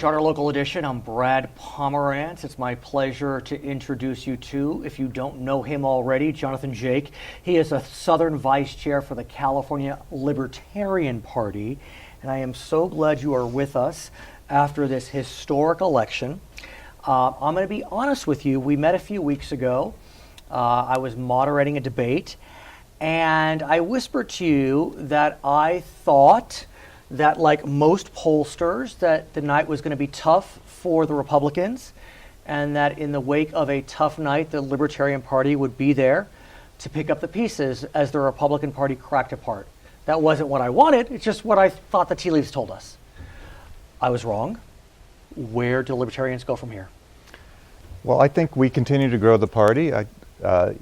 to our local edition. I'm Brad Pomerance. It's my pleasure to introduce you to, if you don't know him already, Jonathan Jaech. He is a Southern Vice Chair for the California Libertarian Party, and I am so glad you are with us after this historic election. I'm going to be honest with you. We met a few weeks ago. I was moderating a debate, and I whispered to you that I thought that, like most pollsters, that the night was going to be tough for the Republicans, and that in the wake of a tough night, the Libertarian Party would be there to pick up the pieces as the Republican Party cracked apart. That wasn't what I wanted. It's just what I thought the tea leaves told us. I was wrong. Where do Libertarians go from here? Well, I think we continue to grow the party.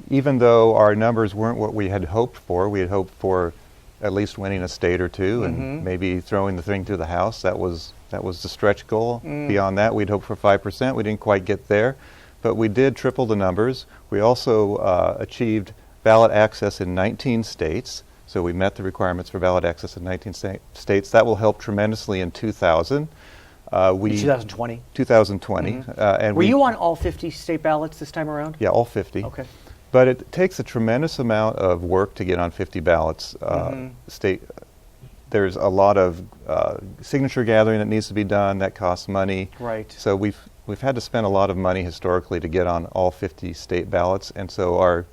Even though our numbers weren't what we had hoped for, we had hoped for at least winning a state or two and maybe throwing the thing to the House. That was the stretch goal. Beyond that, we'd hoped for 5%. We didn't quite get there, but we did triple the numbers. We also achieved ballot access in 19 states, so we met the requirements for ballot access in 19 states. That will help tremendously in 2000. 2020? 2020. And Were you on all 50 state ballots this time around? Yeah, all 50. Okay. But it takes a tremendous amount of work to get on 50 ballots. There's a lot of signature gathering that needs to be done. That costs money. Right. So we've had to spend a lot of money historically to get on all 50 state ballots, and so our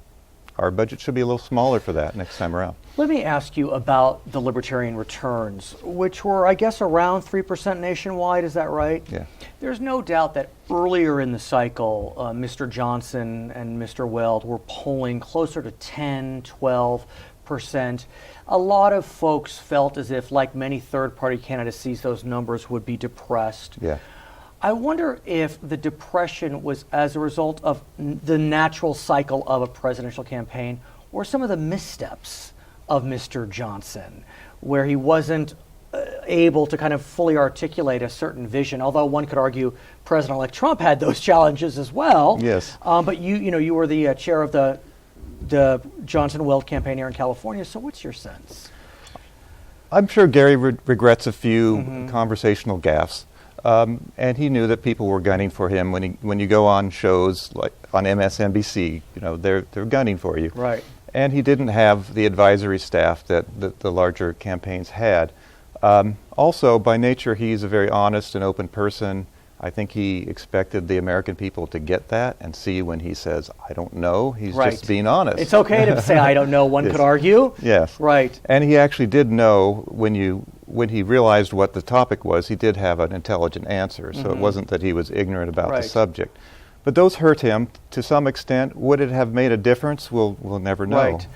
budget should be a little smaller for that next time around. Let me ask you about the Libertarian Returns, which were, I guess, around 3% nationwide. Is that right? Yeah. There's no doubt that earlier in the cycle, Mr. Johnson and Mr. Weld were polling closer to 10, 12%. A lot of folks felt as if, like many third-party candidacies, those numbers would be depressed. Yeah. I wonder if the depression was as a result of the natural cycle of a presidential campaign or some of the missteps of Mr. Johnson, where he wasn't able to kind of fully articulate a certain vision, although one could argue President-elect Trump had those challenges as well. Yes. But you were the chair of the Johnson-Weld campaign here in California, so what's your sense? I'm sure Gary regrets a few conversational gaffes. And he knew that people were gunning for him. When you go on shows like on MSNBC, they're gunning for you. Right. And he didn't have the advisory staff that the larger campaigns had. Also, by nature, he's a very honest and open person. I think he expected the American people to get that and see when he says, I don't know, he's just being honest. It's okay to say, I don't know, one Yes. could argue. Yes. Right. And he actually did know when he realized what the topic was, he did have an intelligent answer. So it wasn't that he was ignorant about the subject. But those hurt him to some extent. Would it have made a difference? We'll never know. Right.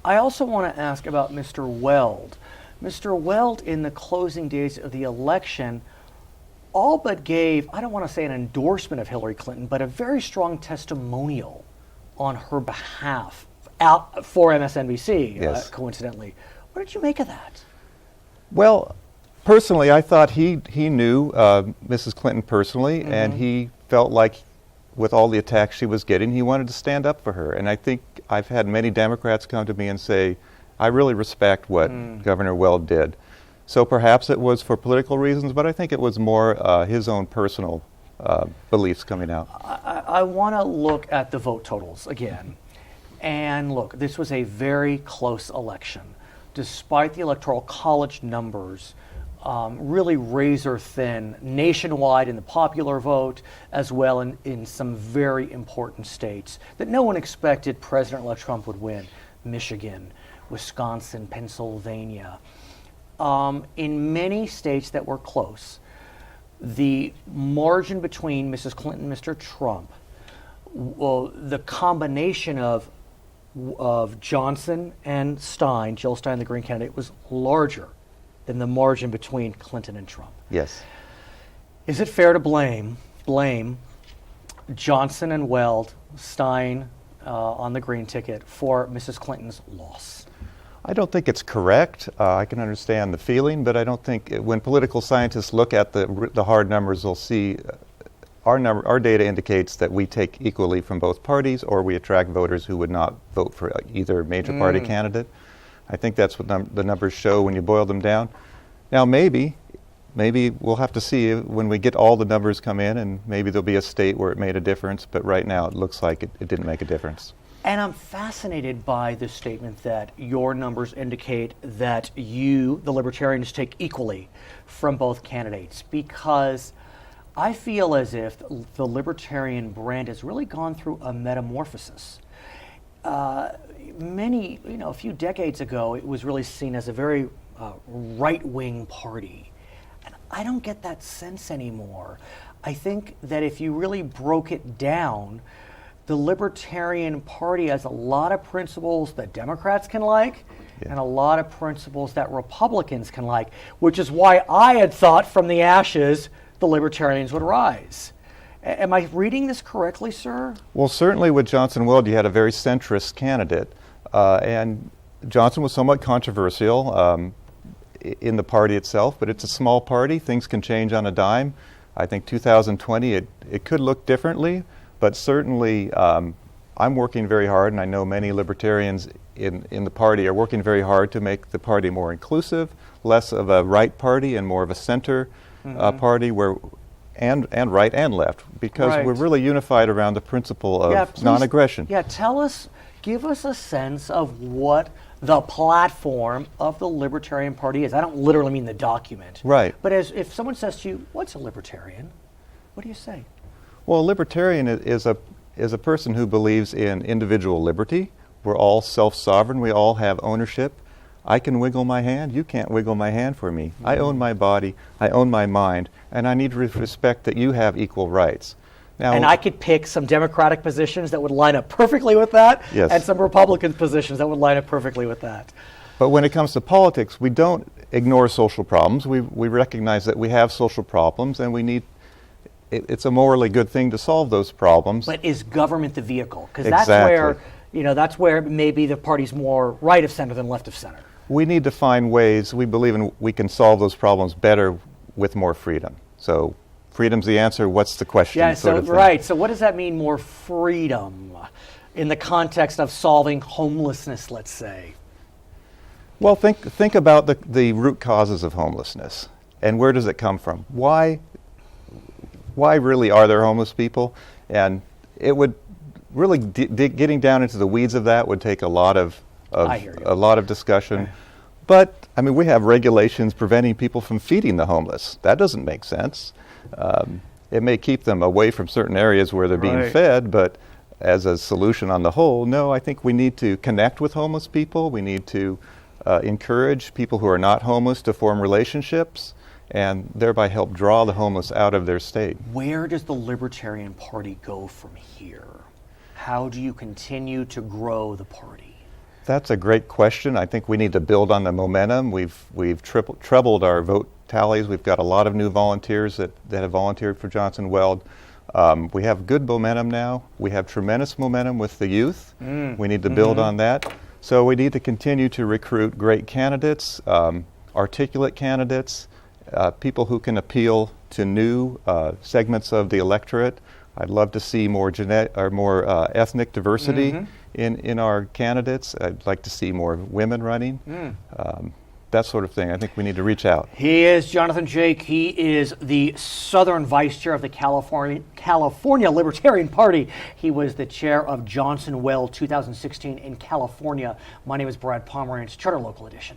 I also want to ask about Mr. Weld. Mr. Weld, in the closing days of the election, all but gave, I don't want to say an endorsement of Hillary Clinton, but a very strong testimonial on her behalf out for MSNBC, coincidentally. What did you make of that? Well, personally, I thought he knew Mrs. Clinton personally, and he felt like with all the attacks she was getting, he wanted to stand up for her. And I think I've had many Democrats come to me and say, I really respect what Governor Weld did. So perhaps it was for political reasons, but I think it was more his own personal beliefs coming out. I want to look at the vote totals again. And look, this was a very close election. Despite the Electoral College numbers, really razor thin nationwide in the popular vote, as well in some very important states that no one expected President-elect Trump would win. Michigan, Wisconsin, Pennsylvania. In many states that were close, the margin between Mrs. Clinton and Mr. Trump, the combination of Johnson and Stein, Jill Stein, the Green candidate, was larger than the margin between Clinton and Trump. Yes. Is it fair to blame Johnson and Weld, Stein on the Green ticket for Mrs. Clinton's loss? I don't think it's correct. I can understand the feeling, but I don't think when political scientists look at the hard numbers, they'll see our data indicates that we take equally from both parties, or we attract voters who would not vote for either major party candidate. I think that's what the numbers show when you boil them down. Now, maybe maybe we'll have to see when we get all the numbers come in, and maybe there'll be a state where it made a difference, but right now it looks like it didn't make a difference. And I'm fascinated by the statement that your numbers indicate that you, the Libertarians, take equally from both candidates, because I feel as if the Libertarian brand has really gone through a metamorphosis. A few decades ago, it was really seen as a very right-wing party. And I don't get that sense anymore. I think that if you really broke it down, the Libertarian Party has a lot of principles that Democrats can like, and a lot of principles that Republicans can like, which is why I had thought from the ashes the Libertarians would rise. Am I reading this correctly, sir? Well, certainly with Johnson Weld, you had a very centrist candidate, and Johnson was somewhat controversial in the party itself, but it's a small party. Things can change on a dime. I think 2020, it could look differently, but certainly I'm working very hard, and I know many Libertarians in the party are working very hard to make the party more inclusive, less of a right party and more of a center party, where and right and left, because we're really unified around the principle of non-aggression. Yeah, give us a sense of what the platform of the Libertarian Party is. I don't literally mean the document. Right. But if someone says to you, what's a Libertarian? What do you say? Well, a Libertarian is a person who believes in individual liberty. We're all self-sovereign. We all have ownership. I can wiggle my hand. You can't wiggle my hand for me. I own my body. I own my mind. And I need to respect that you have equal rights. Now, and I could pick some Democratic positions that would line up perfectly with that, and some Republican positions that would line up perfectly with that. But when it comes to politics, we don't ignore social problems. We recognize that we have social problems, and we need. It's a morally good thing to solve those problems. But is government the vehicle? Because that's where maybe the party's more right of center than left of center. We need to find ways. We believe we can solve those problems better with more freedom. So freedom's the answer. What's the question? Yeah, So what does that mean, more freedom, in the context of solving homelessness, let's say? Well, think about the root causes of homelessness, and where does it come from? Why really are there homeless people? And it would really getting down into the weeds of that would take a lot of discussion. But I mean, we have regulations preventing people from feeding the homeless. That doesn't make sense. It may keep them away from certain areas where they're being fed, but as a solution on the whole, no, I think we need to connect with homeless people. We need to encourage people who are not homeless to form relationships, and thereby help draw the homeless out of their state. Where does the Libertarian Party go from here? How do you continue to grow the party? That's a great question. I think we need to build on the momentum. We've trebled our vote tallies. We've got a lot of new volunteers that have volunteered for Johnson Weld. We have good momentum now. We have tremendous momentum with the youth. We need to build on that. So we need to continue to recruit great candidates, articulate candidates, people who can appeal to new segments of the electorate. I'd love to see more ethnic diversity in our candidates. I'd like to see more women running. That sort of thing. I think we need to reach out. He is Jonathan Jaech. He is the Southern Vice Chair of the California Libertarian Party. He was the chair of Johnson Weld 2016 in California. My name is Brad Pomerance, Charter Local Edition.